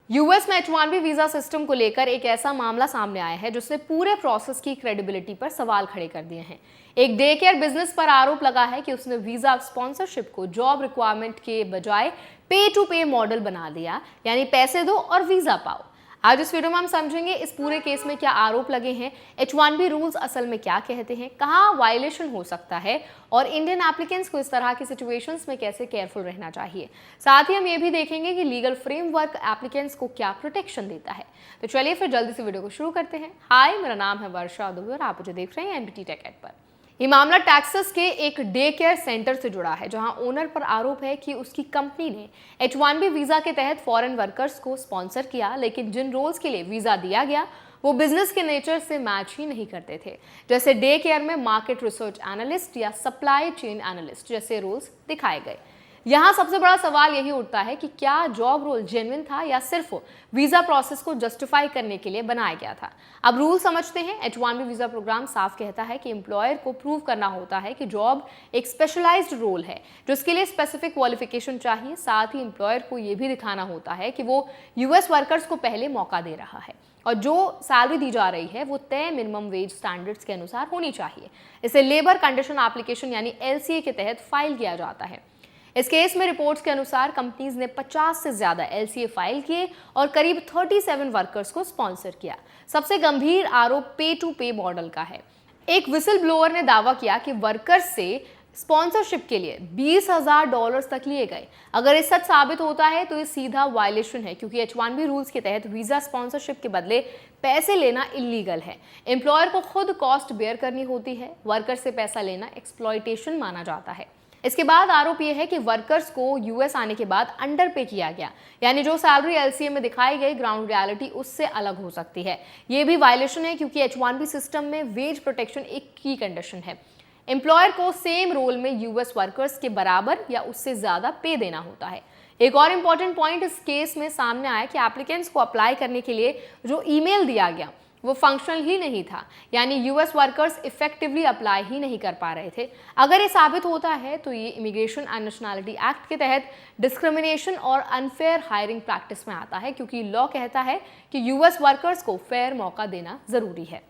US में H1B visa system को लेकर एक ऐसा मामला सामने आया है जिसने पूरे प्रोसेस की क्रेडिबिलिटी पर सवाल खड़े कर दिए हैं। एक डे केयर बिजनेस पर आरोप लगा है कि उसने वीजा स्पॉन्सरशिप को जॉब रिक्वायरमेंट के बजाय पे टू पे मॉडल बना दिया, यानी पैसे दो और वीजा पाओ। आज इस वीडियो में हम समझेंगे इस पूरे केस में क्या आरोप लगे हैं, H1B रूल्स असल में क्या कहते हैं, कहां वायलेशन हो सकता है और इंडियन एप्लीकेंट्स को इस तरह की सिचुएशंस में कैसे केयरफुल रहना चाहिए। साथ ही हम ये भी देखेंगे कि लीगल फ्रेमवर्क एप्लीकेंट्स को क्या प्रोटेक्शन देता है। तो चलिए फिर जल्दी से वीडियो को शुरू करते हैं। हाय, मेरा नाम है वर्षा दुबे और आप मुझे देख रहे हैं एनबीटी टेक एड पर। ये मामला टेक्सास के एक डे केयर सेंटर से जुड़ा है, जहां ओनर पर आरोप है कि उसकी कंपनी ने H1B वीजा के तहत फॉरेन वर्कर्स को स्पॉन्सर किया, लेकिन जिन रोल्स के लिए वीजा दिया गया वो बिजनेस के नेचर से मैच ही नहीं करते थे। जैसे डे केयर में मार्केट रिसर्च एनालिस्ट या सप्लाई चेन एनालिस्ट जैसे रोल्स दिखाए गए। यहाँ सबसे बड़ा सवाल यही उठता है कि क्या जॉब रोल जेन्युइन था या सिर्फ वीजा प्रोसेस को जस्टिफाई करने के लिए बनाया गया था। अब रूल समझते हैं। H1B वीजा प्रोग्राम साफ कहता है कि एम्प्लॉयर को प्रूव करना होता है कि जॉब एक स्पेशलाइज्ड रोल है जिसके लिए स्पेसिफिक क्वालिफिकेशन चाहिए। साथ ही एम्प्लॉयर को यह भी दिखाना होता है कि वो यूएस वर्कर्स को पहले मौका दे रहा है और जो सैलरी दी जा रही है वो तय मिनिमम वेज स्टैंडर्ड्स के अनुसार होनी चाहिए। इसे लेबर कंडीशन एप्लीकेशन यानी LCA के तहत फाइल किया जाता है। इस केस में रिपोर्ट्स के अनुसार कंपनीज ने 50 से ज्यादा LCA फाइल किए और करीब 37 वर्कर्स को स्पॉन्सर किया। सबसे गंभीर आरोप पे टू पे मॉडल का है। एक विसल ब्लोअर ने दावा किया कि वर्कर्स से स्पॉन्सरशिप के लिए $20,000 तक लिए गए। अगर ये सच साबित होता है तो ये सीधा वायलेशन है, क्योंकि H1B रूल्स के तहत वीजा स्पॉन्सरशिप के बदले पैसे लेना इलीगल है। एम्प्लॉयर को खुद कॉस्ट बेयर करनी होती है। वर्कर से पैसा लेना एक्सप्लॉयटेशन माना जाता है। इसके बाद आरोप यह है कि वर्कर्स को यूएस आने के बाद अंडर पे किया गया, यानी जो सैलरी LCA में दिखाई गई ग्राउंड रियलिटी उससे अलग हो सकती है। यह भी वायलेशन है, क्योंकि H1B सिस्टम में वेज प्रोटेक्शन एक की कंडीशन है। एम्प्लॉयर को सेम रोल में यूएस वर्कर्स के बराबर या उससे ज्यादा पे देना होता है। एक और इम्पॉर्टेंट पॉइंट इस केस में सामने आया कि एप्लीकेंट्स को अप्लाई करने के लिए जो ईमेल दिया गया वो फंक्शनल ही नहीं था, यानी यूएस वर्कर्स इफेक्टिवली अप्लाई ही नहीं कर पा रहे थे। अगर ये साबित होता है तो ये इमिग्रेशन एंड नेशनैलिटी एक्ट के तहत डिस्क्रिमिनेशन और अनफेयर हायरिंग प्रैक्टिस में आता है, क्योंकि लॉ कहता है कि यूएस वर्कर्स को फेयर मौका देना जरूरी है।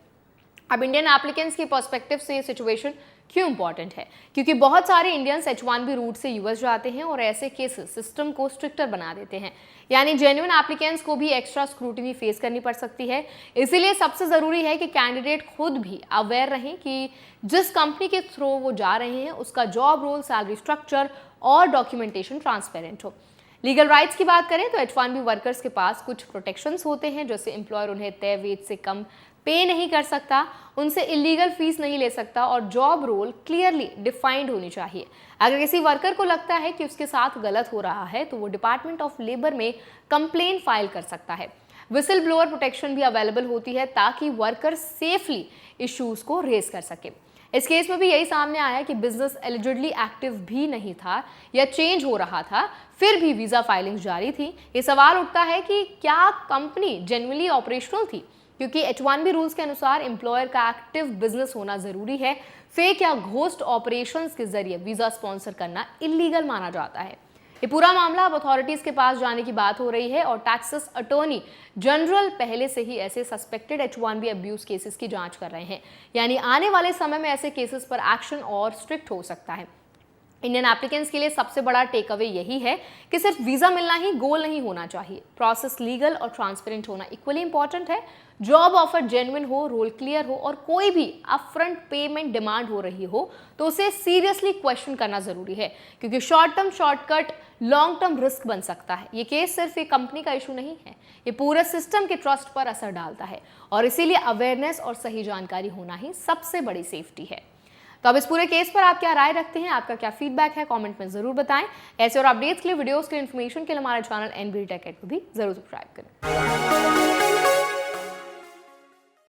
अब इंडियन एप्लीकेंट्स के पर्सपेक्टिव से ये सिचुएशन क्यों इंपॉर्टेंट है, क्योंकि बहुत सारे इंडियंस H1B रूट से यूएस जाते हैं और ऐसे केसेस सिस्टम को स्ट्रिक्टर बना देते हैं, यानी जेन्युइन एप्लीकेंट्स को भी एक्स्ट्रा स्क्रूटिनी फेस करनी पड़ सकती है। इसीलिए सबसे जरूरी है कि कैंडिडेट खुद भी अवेयर रहें कि जिस कंपनी के थ्रू वो जा रहे हैं उसका जॉब रोल, सैलरी स्ट्रक्चर और डॉक्यूमेंटेशन ट्रांसपेरेंट हो। लीगल राइट्स की बात करें तो H1B वर्कर्स के पास कुछ प्रोटेक्शंस होते हैं, जैसे एम्प्लॉयर उन्हें तय वेज से कम पे नहीं कर सकता, उनसे इलीगल फीस नहीं ले सकता और जॉब रोल क्लियरली डिफाइंड होनी चाहिए। अगर किसी वर्कर को लगता है कि उसके साथ गलत हो रहा है तो वो डिपार्टमेंट ऑफ लेबर में कंप्लेन फाइल कर सकता है। विसल ब्लोअर प्रोटेक्शन भी अवेलेबल होती है ताकि वर्कर सेफली इश्यूज को रेज कर सके। इस केस में भी यही सामने आया कि बिजनेस एलिजिडली एक्टिव भी नहीं था या चेंज हो रहा था, फिर भी वीजा फाइलिंग जारी थी। ये सवाल उठता है कि क्या कंपनी जेन्युइनली ऑपरेशनल थी, क्योंकि H1B रूल्स के अनुसार एम्प्लॉयर का एक्टिव बिजनेस होना जरूरी है। फेक या घोस्ट ऑपरेशंस के जरिए वीजा स्पॉन्सर करना इलीगल माना जाता है। ये पूरा मामला अब अथॉरिटीज के पास जाने की बात हो रही है और टेक्सास अटॉर्नी जनरल पहले से ही ऐसे सस्पेक्टेड H1B अब्यूज केसेस की जांच कर रहे हैं, यानी आने वाले समय में ऐसे केसेस पर एक्शन और स्ट्रिक्ट हो सकता है। इंडियन एप्लीकेंट्स के लिए सबसे बड़ा टेक अवे यही है कि सिर्फ वीजा मिलना ही गोल नहीं होना चाहिए। प्रोसेस लीगल और ट्रांसपेरेंट होना इक्वली इंपॉर्टेंट है। जॉब ऑफर जेन्युइन हो, रोल क्लियर हो और कोई भी अपफ्रंट पेमेंट डिमांड हो रही हो तो उसे सीरियसली क्वेश्चन करना जरूरी है, क्योंकि short term shortcut long term risk बन सकता है। ये केस सिर्फ एक कंपनी का इशू नहीं है, ये पूरे सिस्टम के ट्रस्ट पर असर डालता है और इसीलिए अवेयरनेस और सही जानकारी होना ही सबसे बड़ी सेफ्टी है। तो अब इस पूरे केस पर आप क्या राय रखते हैं, आपका क्या फीडबैक है, कमेंट में जरूर बताएं। ऐसे और अपडेट्स के लिए, वीडियोस के इन्फॉर्मेशन के लिए हमारे चैनल एनबीटी टेक एड को भी जरूर सब्सक्राइब करें।